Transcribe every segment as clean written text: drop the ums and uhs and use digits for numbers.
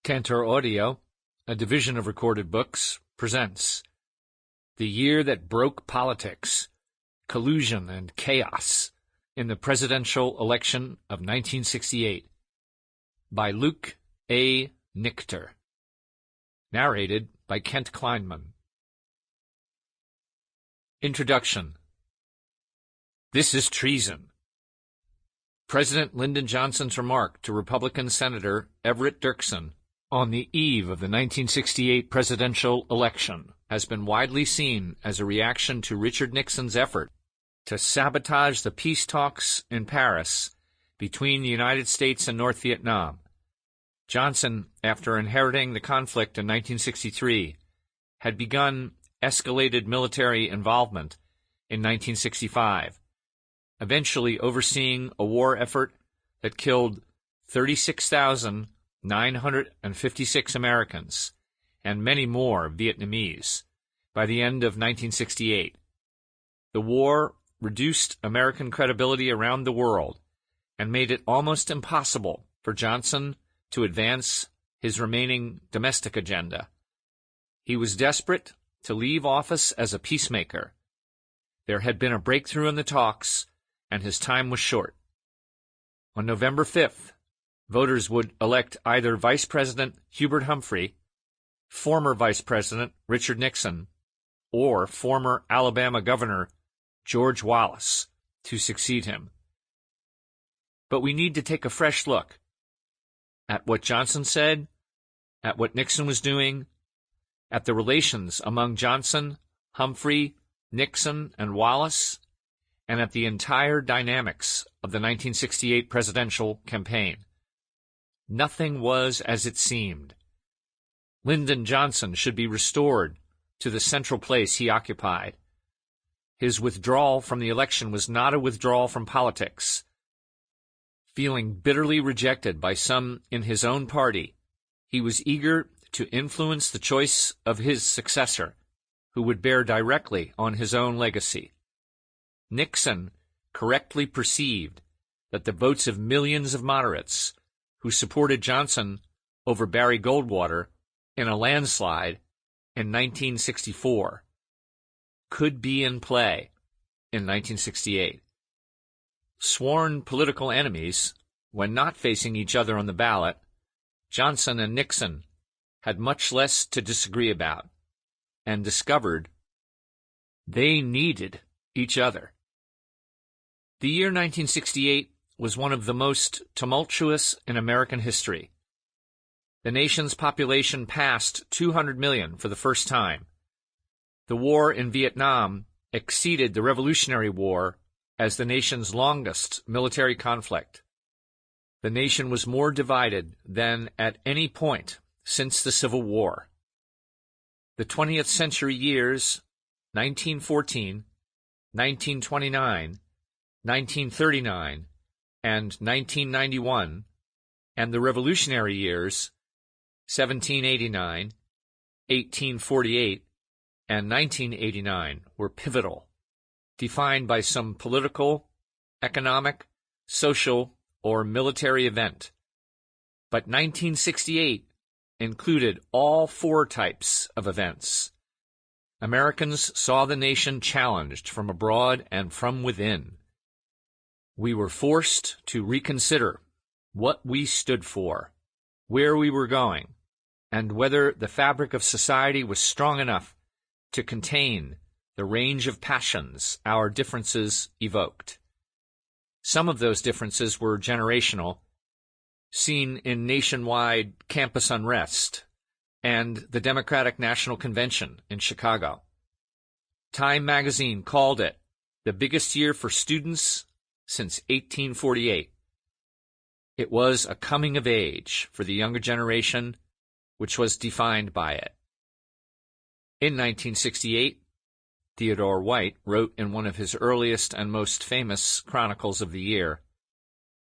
Cantor Audio, a division of Recorded Books, presents The Year That Broke Politics, Collusion and Chaos in the Presidential Election of 1968 by Luke A. Nichter. Narrated by Kent Klineman. Introduction. This is treason. President Lyndon Johnson's remark to Republican Senator Everett Dirksen on the eve of the 1968 presidential election has been widely seen as a reaction to Richard Nixon's effort to sabotage the peace talks in Paris between the United States and North Vietnam. Johnson, after inheriting the conflict in 1963, had begun escalated military involvement in 1965, eventually overseeing a war effort that killed 36,956 Americans and many more Vietnamese by the end of 1968. The war reduced American credibility around the world and made it almost impossible for Johnson to advance his remaining domestic agenda. He was desperate to leave office as a peacemaker. There had been a breakthrough in the talks, and his time was short. On November 5th, voters would elect either Vice President Hubert Humphrey, former Vice President Richard Nixon, or former Alabama Governor George Wallace to succeed him. But we need to take a fresh look at what Johnson said, at what Nixon was doing, at the relations among Johnson, Humphrey, Nixon, and Wallace, and at the entire dynamics of the 1968 presidential campaign. Nothing was as it seemed. Lyndon Johnson should be restored to the central place he occupied. His withdrawal from the election was not a withdrawal from politics. Feeling bitterly rejected by some in his own party, he was eager to influence the choice of his successor, who would bear directly on his own legacy. Nixon correctly perceived that the votes of millions of moderates who supported Johnson over Barry Goldwater in a landslide in 1964 could be in play in 1968. Sworn political enemies, when not facing each other on the ballot, Johnson and Nixon had much less to disagree about, and discovered they needed each other. The year 1968 was one of the most tumultuous in American history. The nation's population passed 200 million for the first time. The war in Vietnam exceeded the Revolutionary War as the nation's longest military conflict. The nation was more divided than at any point since the Civil War. The 20th-century years, 1914, 1929, 1939, and 1991, and the Revolutionary years, 1789, 1848, and 1989, were pivotal, defined by some political, economic, social, or military event. But 1968 included all four types of events. Americans saw the nation challenged from abroad and from within. We were forced to reconsider what we stood for, where we were going, and whether the fabric of society was strong enough to contain the range of passions our differences evoked. Some of those differences were generational, seen in nationwide campus unrest and the Democratic National Convention in Chicago. Time magazine called it the biggest year for students since 1848. It was a coming of age for the younger generation, which was defined by it. In 1968, Theodore White wrote in one of his earliest and most famous chronicles of the year,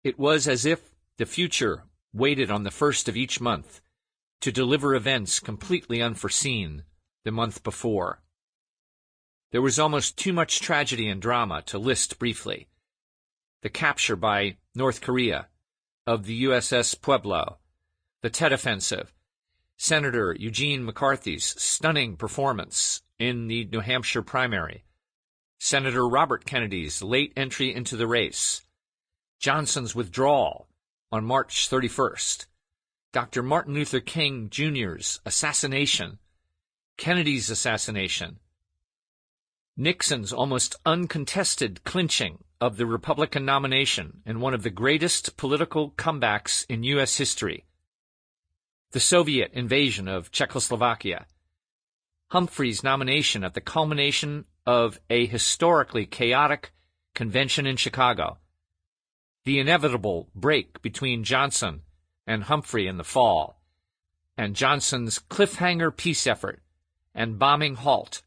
"It was as if the future waited on the first of each month to deliver events completely unforeseen the month before." There was almost too much tragedy and drama to list briefly. The capture by North Korea of the USS Pueblo, the Tet Offensive Senator Eugene McCarthy's stunning performance in the New Hampshire primary, Senator Robert Kennedy's late entry into the race, Johnson's withdrawal on March 31st, Dr. Martin Luther King Jr.'s assassination, Kennedy's assassination, Nixon's almost uncontested clinching of the Republican nomination in one of the greatest political comebacks in U.S. history, the Soviet invasion of Czechoslovakia, Humphrey's nomination at the culmination of a historically chaotic convention in Chicago, the inevitable break between Johnson and Humphrey in the fall, and Johnson's cliffhanger peace effort and bombing halt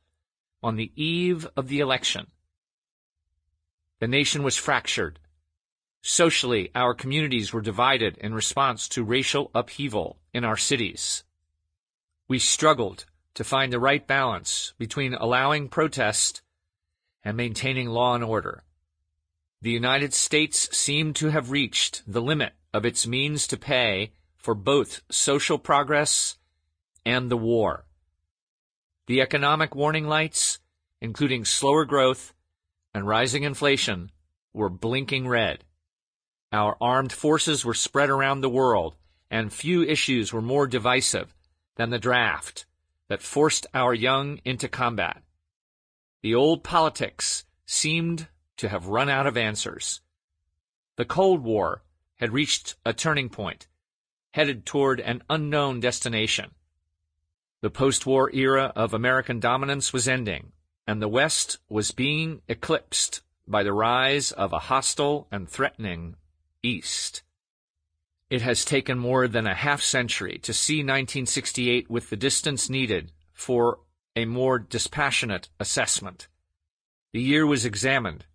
on the eve of the election. The nation was fractured. Socially, our communities were divided in response to racial upheaval in our cities. We struggled to find the right balance between allowing protest and maintaining law and order. The United States seemed to have reached the limit of its means to pay for both social progress and the war. The economic warning lights, including slower growth and rising inflation, were blinking red. Our armed forces were spread around the world, and few issues were more divisive than the draft that forced our young into combat. The old politics seemed to have run out of answers. The Cold War had reached a turning point, headed toward an unknown destination. The post-war era of American dominance was ending, and the West was being eclipsed by the rise of a hostile and threatening East. It has taken more than a half-century to see 1968 with the distance needed for a more dispassionate assessment. The year was examined,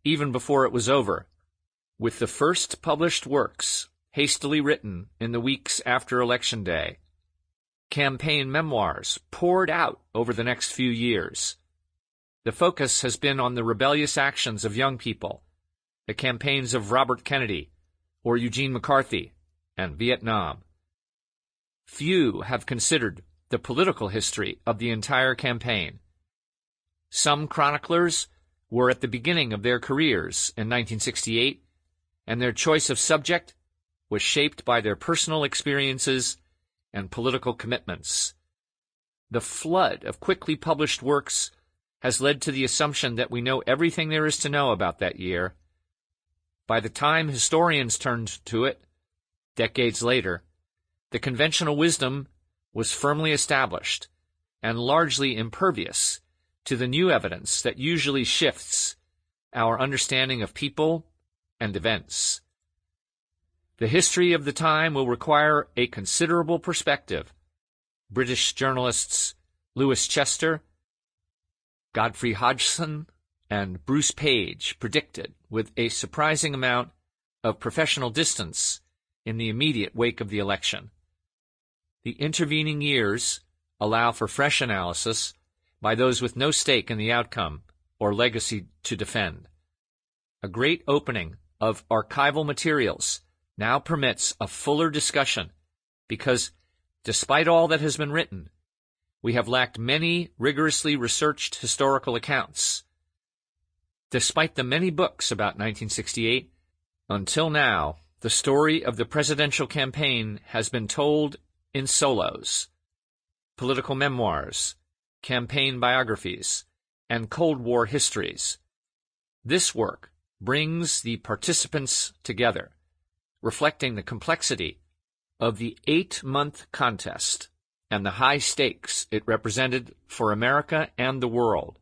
even before it was over, with the first published works hastily written in the weeks after Election Day. Campaign memoirs poured out over the next few years. The focus has been on the rebellious actions of young people, the campaigns of Robert Kennedy or Eugene McCarthy, and Vietnam. Few have considered the political history of the entire campaign. Some chroniclers were at the beginning of their careers in 1968, and their choice of subject was shaped by their personal experiences and political commitments. The flood of quickly published works has led to the assumption that we know everything there is to know about that year. By the time historians turned to it, decades later, the conventional wisdom was firmly established and largely impervious to the new evidence that usually shifts our understanding of people and events. The history of the time will require a considerable perspective. British journalists Lewis Chester, Godfrey Hodgson, and Bruce Page predicted with a surprising amount of professional distance in the immediate wake of the election. The intervening years allow for fresh analysis by those with no stake in the outcome or legacy to defend. A great opening of archival materials now permits a fuller discussion because, despite all that has been written, we have lacked many rigorously researched historical accounts. Despite the many books about 1968, until now, the story of the presidential campaign has been told in solos, political memoirs, campaign biographies, and Cold War histories. This work brings the participants together, reflecting the complexity of the 8-month contest and the high stakes it represented for America and the world.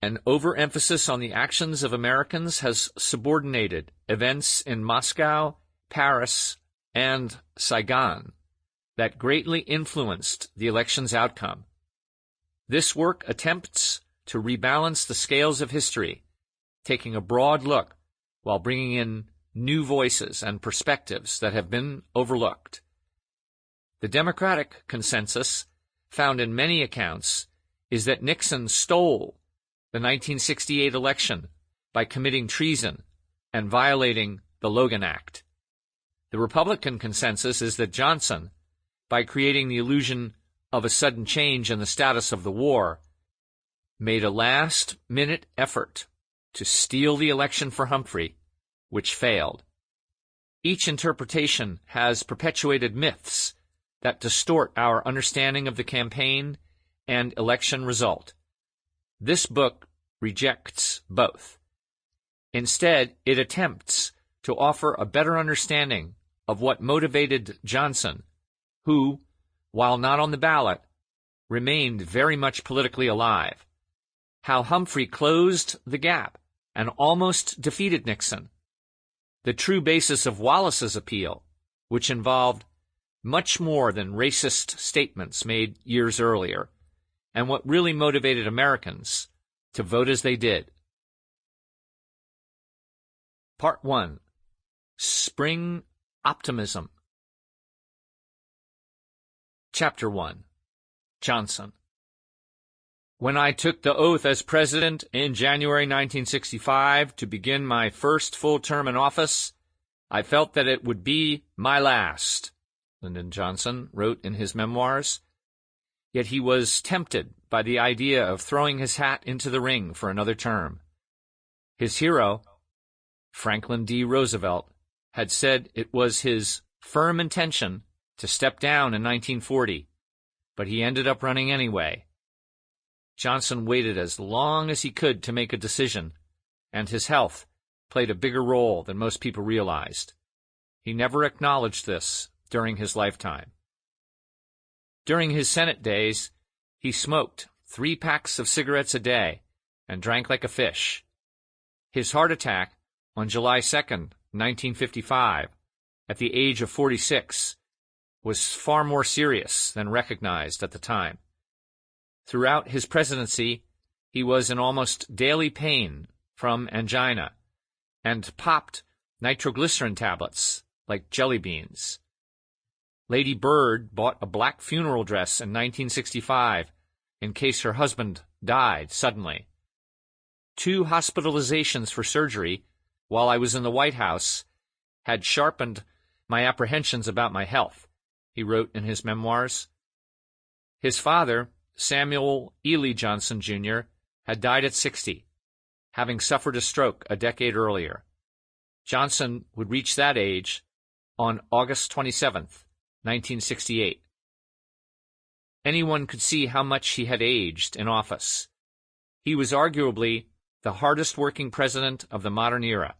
An overemphasis on the actions of Americans has subordinated events in Moscow, Paris, and Saigon that greatly influenced the election's outcome. This work attempts to rebalance the scales of history, taking a broad look while bringing in new voices and perspectives that have been overlooked. The Democratic consensus, found in many accounts, is that Nixon stole the 1968 election by committing treason and violating the Logan Act. The Republican consensus is that Johnson, by creating the illusion of a sudden change in the status of the war, made a last-minute effort to steal the election for Humphrey, which failed. Each interpretation has perpetuated myths that distort our understanding of the campaign and election result. This book rejects both. Instead, it attempts to offer a better understanding of what motivated Johnson, who, while not on the ballot, remained very much politically alive, how Humphrey closed the gap and almost defeated Nixon, the true basis of Wallace's appeal, which involved much more than racist statements made years earlier, and what really motivated Americans to vote as they did. Part 1. Spring Optimism. Chapter 1. Johnson. When I took the oath as president in January 1965 to begin my first full term in office, I felt that it would be my last, Lyndon Johnson wrote in his memoirs. Yet he was tempted by the idea of throwing his hat into the ring for another term. His hero, Franklin D. Roosevelt, had said it was his firm intention to step down in 1940, but he ended up running anyway. Johnson waited as long as he could to make a decision, and his health played a bigger role than most people realized. He never acknowledged this during his lifetime. During his Senate days, he smoked 3 packs of cigarettes a day and drank like a fish. His heart attack on July 2nd, 1955, at the age of 46, was far more serious than recognized at the time. Throughout his presidency, he was in almost daily pain from angina and popped nitroglycerin tablets like jelly beans. Lady Bird bought a black funeral dress in 1965 in case her husband died suddenly. 2 hospitalizations for surgery while I was in the White House had sharpened my apprehensions about my health, he wrote in his memoirs. His father, Samuel Ely Johnson, Jr., had died at 60, having suffered a stroke a decade earlier. Johnson would reach that age on August 27, 1968. Anyone could see how much he had aged in office. He was arguably the hardest-working president of the modern era,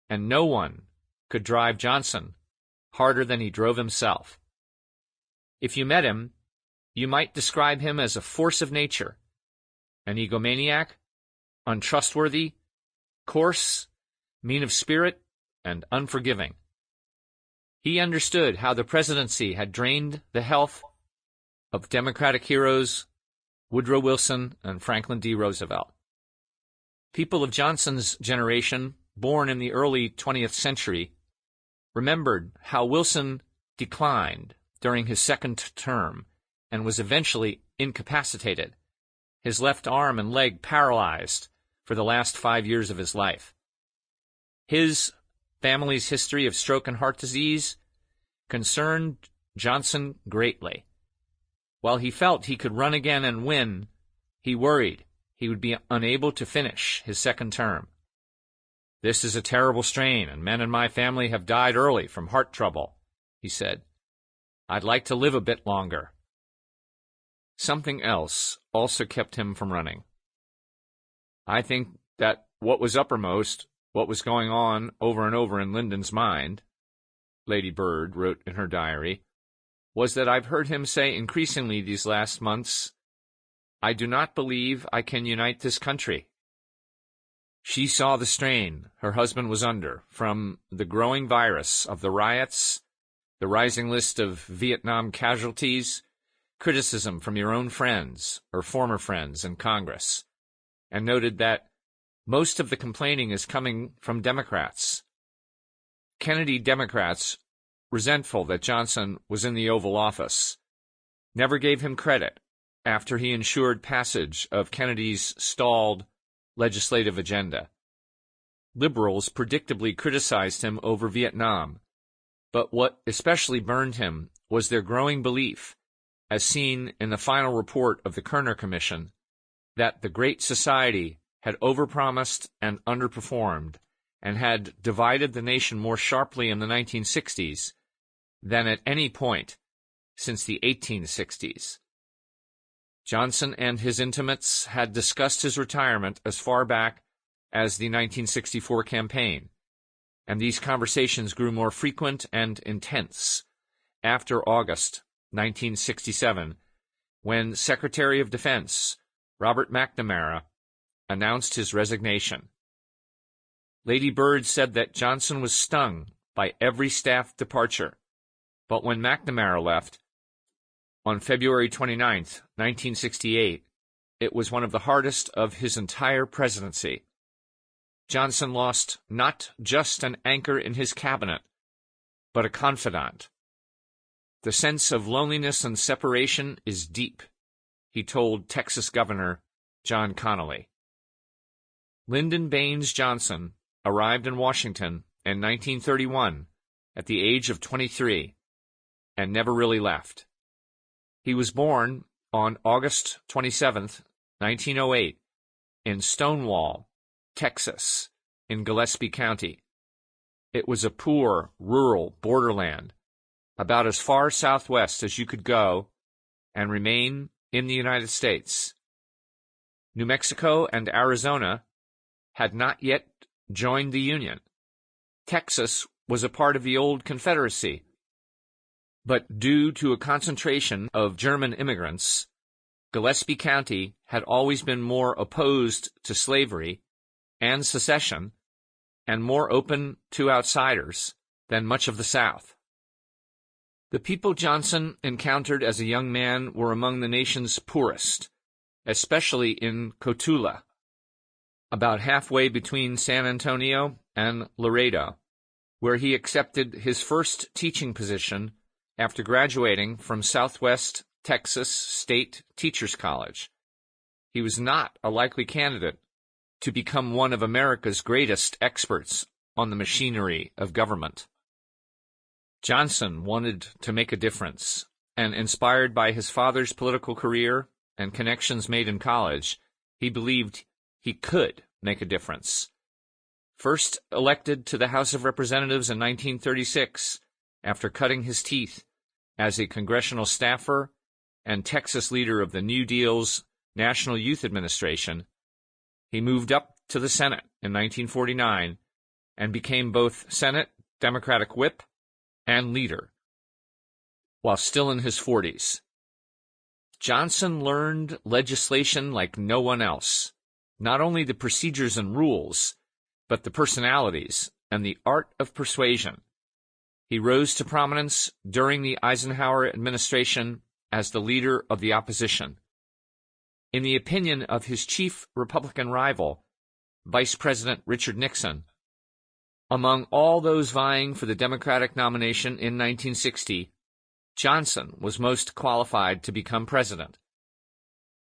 and no one could drive Johnson harder than he drove himself. If you met him, you might describe him as a force of nature, an egomaniac, untrustworthy, coarse, mean of spirit, and unforgiving. He understood how the presidency had drained the health of Democratic heroes Woodrow Wilson and Franklin D. Roosevelt. People of Johnson's generation, born in the early 20th century, remembered how Wilson declined during his second term and was eventually incapacitated, his left arm and leg paralyzed for the last 5 years of his life. His family's history of stroke and heart disease concerned Johnson greatly. While he felt he could run again and win, he worried he would be unable to finish his second term. "This is a terrible strain, and men in my family have died early from heart trouble," he said. "I'd like to live a bit longer." Something else also kept him from running. "I think that what was uppermost, what was going on over and over in Lyndon's mind," Lady Bird wrote in her diary, "was that I've heard him say increasingly these last months, 'I do not believe I can unite this country.'" She saw the strain her husband was under from the growing virus of the riots, the rising list of Vietnam casualties, criticism from your own friends or former friends in Congress, and noted that most of the complaining is coming from Democrats. Kennedy Democrats, resentful that Johnson was in the Oval Office, never gave him credit after he ensured passage of Kennedy's stalled legislative agenda. Liberals predictably criticized him over Vietnam, but what especially burned him was their growing belief, as seen in the final report of the Kerner Commission, that the Great Society had overpromised and underperformed, and had divided the nation more sharply in the 1960s than at any point since the 1860s. Johnson and his intimates had discussed his retirement as far back as the 1964 campaign, and these conversations grew more frequent and intense after August 1967, when Secretary of Defense Robert McNamara announced his resignation. Lady Bird said that Johnson was stung by every staff departure, but when McNamara left on February 29, 1968, it was one of the hardest of his entire presidency. Johnson lost not just an anchor in his cabinet, but a confidant. The sense of loneliness and separation is deep, he told Texas Governor John Connally. Lyndon Baines Johnson arrived in Washington in 1931 at the age of 23 and never really left. He was born on August 27, 1908, in Stonewall, Texas, in Gillespie County. It was a poor, rural borderland, about as far southwest as you could go and remain in the United States. New Mexico and Arizona had not yet joined the Union. Texas was a part of the old Confederacy, but due to a concentration of German immigrants, Gillespie County had always been more opposed to slavery and secession and more open to outsiders than much of the South. The people Johnson encountered as a young man were among the nation's poorest, especially in Cotulla, about halfway between San Antonio and Laredo, where he accepted his first teaching position after graduating from Southwest Texas State Teachers College. He was not a likely candidate to become one of America's greatest experts on the machinery of government. Johnson wanted to make a difference, and inspired by his father's political career and connections made in college, he believed he could make a difference. First elected to the House of Representatives in 1936, after cutting his teeth as a congressional staffer and Texas leader of the New Deal's National Youth Administration, he moved up to the Senate in 1949 and became both Senate Democratic whip and leader, while still in his 40s. Johnson learned legislation like no one else, not only the procedures and rules, but the personalities and the art of persuasion. He rose to prominence during the Eisenhower administration as the leader of the opposition. In the opinion of his chief Republican rival, Vice President Richard Nixon, among all those vying for the Democratic nomination in 1960, Johnson was most qualified to become president.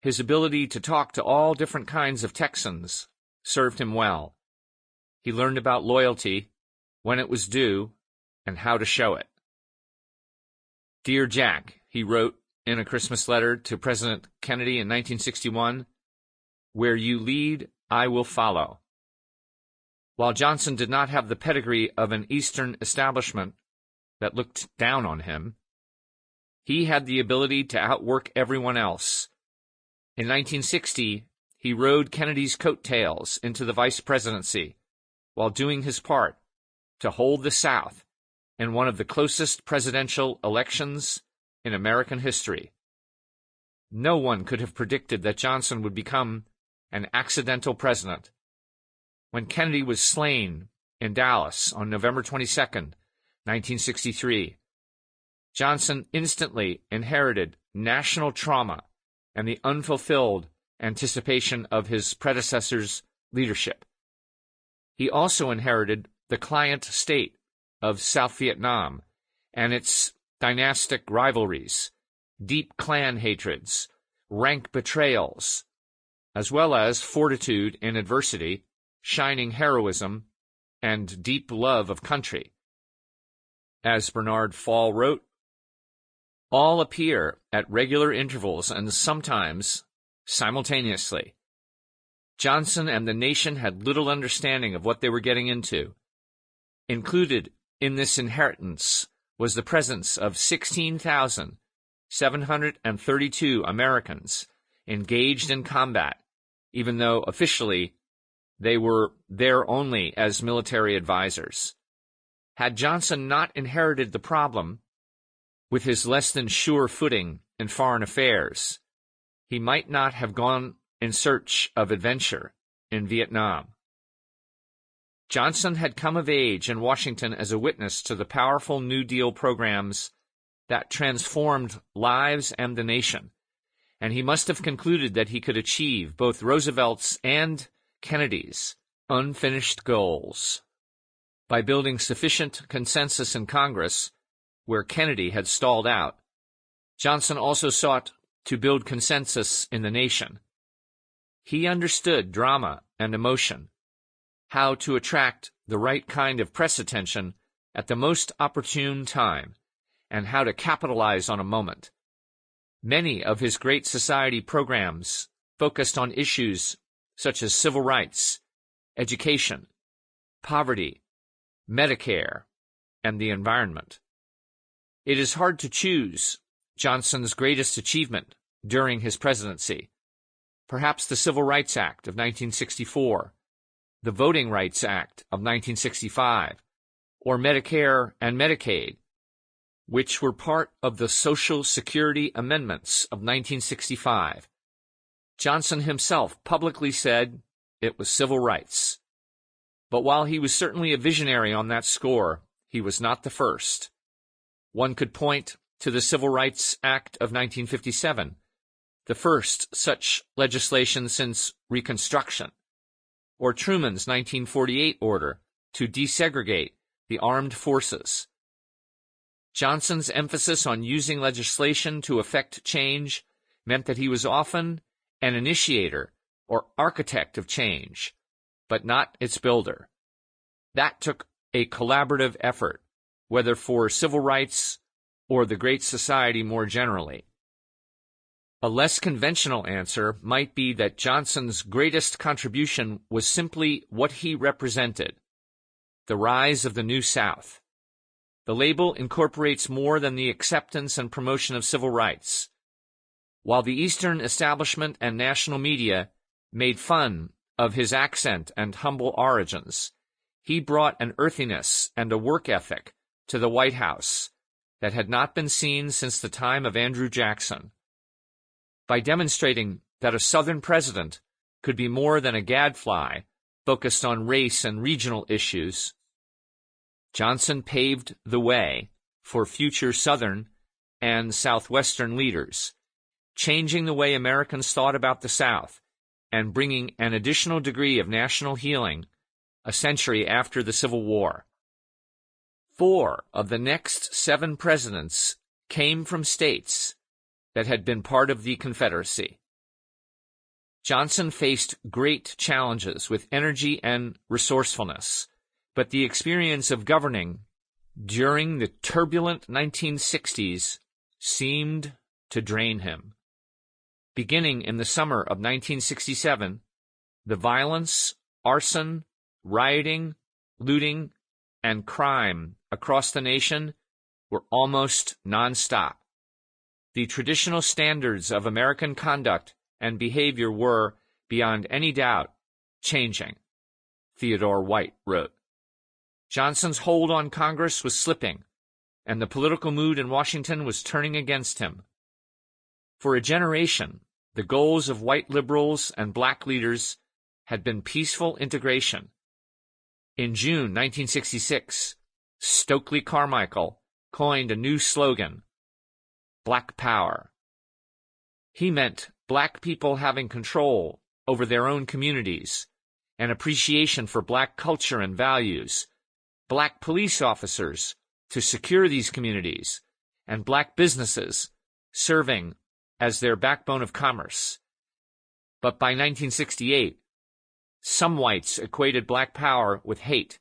His ability to talk to all different kinds of Texans served him well. He learned about loyalty, when it was due, and how to show it. Dear Jack, he wrote in a Christmas letter to President Kennedy in 1961, "Where you lead, I will follow." While Johnson did not have the pedigree of an Eastern establishment that looked down on him, he had the ability to outwork everyone else. In 1960, he rode Kennedy's coattails into the vice presidency while doing his part to hold the South in one of the closest presidential elections in American history. No one could have predicted that Johnson would become an accidental president. When Kennedy was slain in Dallas on November 22, 1963, Johnson instantly inherited national trauma and the unfulfilled anticipation of his predecessor's leadership. He also inherited the client state of South Vietnam and its dynastic rivalries, deep clan hatreds, rank betrayals, as well as fortitude in adversity, shining heroism, and deep love of country. As Bernard Fall wrote, all appear at regular intervals and sometimes simultaneously. Johnson and the nation had little understanding of what they were getting into. Included in this inheritance was the presence of 16,732 Americans engaged in combat, even though officially they were there only as military advisors. Had Johnson not inherited the problem, with his less than sure footing in foreign affairs, he might not have gone in search of adventure in Vietnam. Johnson had come of age in Washington as a witness to the powerful New Deal programs that transformed lives and the nation, and he must have concluded that he could achieve both Roosevelt's and Kennedy's unfinished goals by building sufficient consensus in Congress where Kennedy had stalled out. Johnson also sought to build consensus in the nation. He understood drama and emotion, how to attract the right kind of press attention at the most opportune time, and how to capitalize on a moment. Many of his Great Society programs focused on issues such as civil rights, education, poverty, Medicare, and the environment. It is hard to choose Johnson's greatest achievement during his presidency. Perhaps the Civil Rights Act of 1964, the Voting Rights Act of 1965, or Medicare and Medicaid, which were part of the Social Security Amendments of 1965. Johnson himself publicly said it was civil rights. But while he was certainly a visionary on that score, he was not the first. One could point to the Civil Rights Act of 1957, the first such legislation since Reconstruction, or Truman's 1948 order to desegregate the armed forces. Johnson's emphasis on using legislation to effect change meant that he was often an initiator or architect of change, but not its builder. That took a collaborative effort, whether for civil rights or the Great Society more generally. A less conventional answer might be that Johnson's greatest contribution was simply what he represented, the rise of the New South. The label incorporates more than the acceptance and promotion of civil rights. While the Eastern establishment and national media made fun of his accent and humble origins, he brought an earthiness and a work ethic to the White House that had not been seen since the time of Andrew Jackson. By demonstrating that a Southern president could be more than a gadfly focused on race and regional issues, Johnson paved the way for future Southern and Southwestern leaders, changing the way Americans thought about the South and bringing an additional degree of national healing a century after the Civil War. 4 of the next 7 presidents came from states that had been part of the Confederacy. Johnson faced great challenges with energy and resourcefulness, but the experience of governing during the turbulent 1960s seemed to drain him. Beginning in the summer of 1967, the violence, arson, rioting, looting, and crime across the nation were almost nonstop. The traditional standards of American conduct and behavior were, beyond any doubt, changing, Theodore White wrote. Johnson's hold on Congress was slipping, and the political mood in Washington was turning against him. For a generation, the goals of white liberals and black leaders had been peaceful integration. In June 1966, Stokely Carmichael coined a new slogan, Black Power. He meant black people having control over their own communities, an appreciation for black culture and values, black police officers to secure these communities, and black businesses serving as their backbone of commerce. But by 1968, some whites equated black power with hate,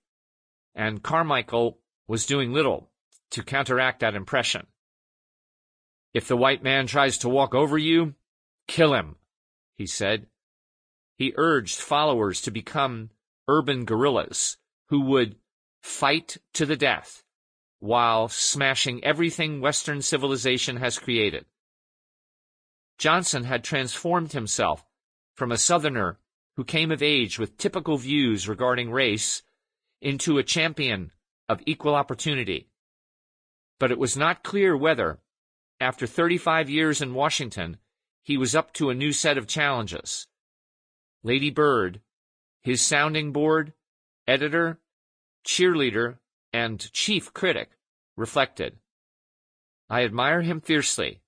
and Carmichael was doing little to counteract that impression. "If the white man tries to walk over you, kill him," he said. He urged followers to become urban guerrillas who would fight to the death while smashing everything Western civilization has created. Johnson had transformed himself from a Southerner who came of age with typical views regarding race into a champion of equal opportunity. But it was not clear whether, after 35 years in Washington, he was up to a new set of challenges. Lady Bird, his sounding board, editor, cheerleader, and chief critic, reflected, "I admire him fiercely.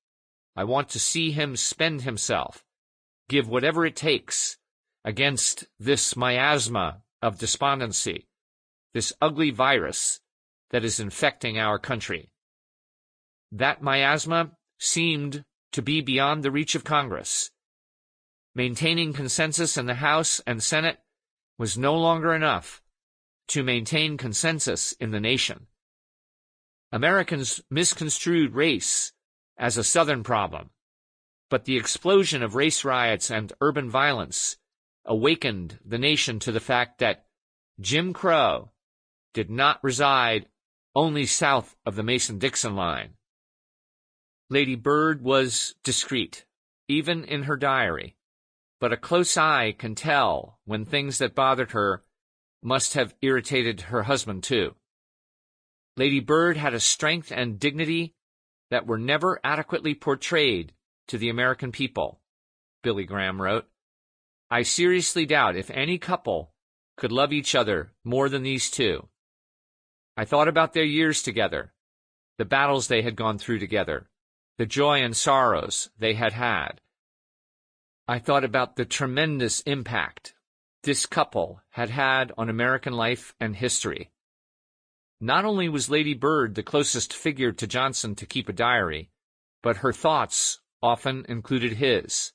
I want to see him spend himself, give whatever it takes, against this miasma of despondency, this ugly virus that is infecting our country." That miasma seemed to be beyond the reach of Congress. Maintaining consensus in the House and Senate was no longer enough to maintain consensus in the nation. Americans misconstrued race as a Southern problem, but the explosion of race riots and urban violence awakened the nation to the fact that Jim Crow did not reside only south of the Mason-Dixon line. Lady Bird was discreet, even in her diary, but a close eye can tell when things that bothered her must have irritated her husband too. Lady Bird had a strength and dignity that were never adequately portrayed to the American people, Billy Graham wrote. "I seriously doubt if any couple could love each other more than these two. I thought about their years together, the battles they had gone through together, the joy and sorrows they had had. I thought about the tremendous impact this couple had had on American life and history." Not only was Lady Bird the closest figure to Johnson to keep a diary, but her thoughts often included his.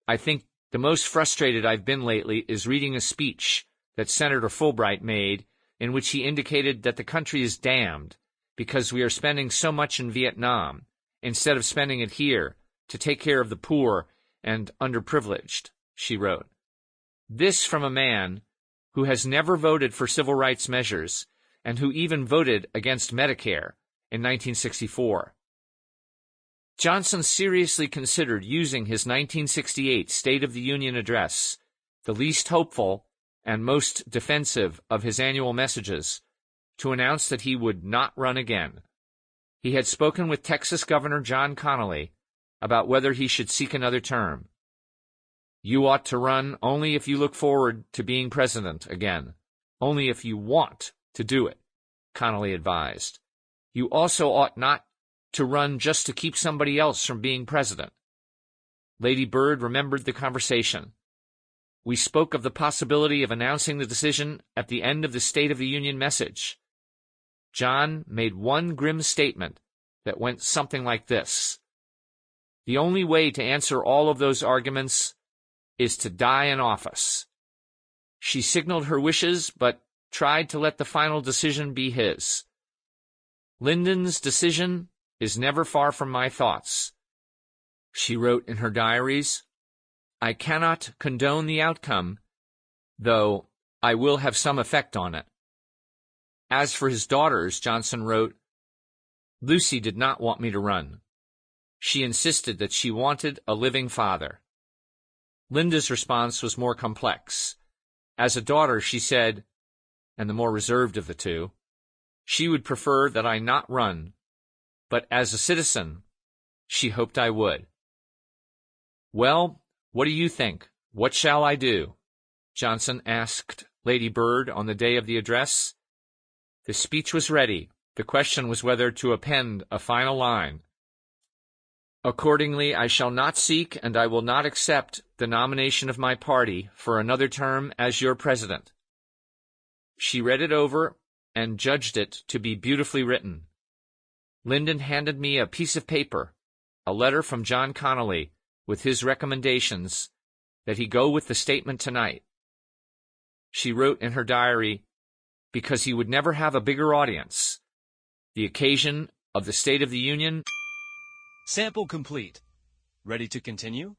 "I think the most frustrated I've been lately is reading a speech that Senator Fulbright made in which he indicated that the country is damned because we are spending so much in Vietnam instead of spending it here to take care of the poor and underprivileged," she wrote. This from a man who has never voted for civil rights measures and who even voted against Medicare in 1964. Johnson seriously considered using his 1968 State of the Union address, the least hopeful and most defensive of his annual messages, to announce that he would not run again. He had spoken with Texas Governor John Connally about whether he should seek another term. "You ought to run only if you look forward to being president again, only if you want to do it," Connally advised. "You also ought not to run just to keep somebody else from being president." Lady Bird remembered the conversation. "We spoke of the possibility of announcing the decision at the end of the State of the Union message. John made one grim statement that went something like this: 'The only way to answer all of those arguments is to die in office.' She signaled her wishes, but tried to let the final decision be his. Lyndon's decision is never far from my thoughts. She wrote in her diaries, "I cannot condone the outcome, though I will have some effect on it." As for his daughters, Johnson wrote, "Lucy did not want me to run. She insisted that she wanted a living father." Linda's response was more complex. As a daughter, she said, and the more reserved of the two, she would prefer that I not run, but as a citizen, she hoped I would. "Well, what do you think? What shall I do?" Johnson asked Lady Bird on the day of the address. The speech was ready. The question was whether to append a final line. "Accordingly, I shall not seek and I will not accept the nomination of my party for another term as your president." She read it over and judged it to be beautifully written. Lyndon handed me a piece of paper, a letter from John Connally, with his recommendations that he go with the statement tonight. She wrote in her diary, "Because he would never have a bigger audience. The occasion of the State of the Union Sample complete. Ready to continue?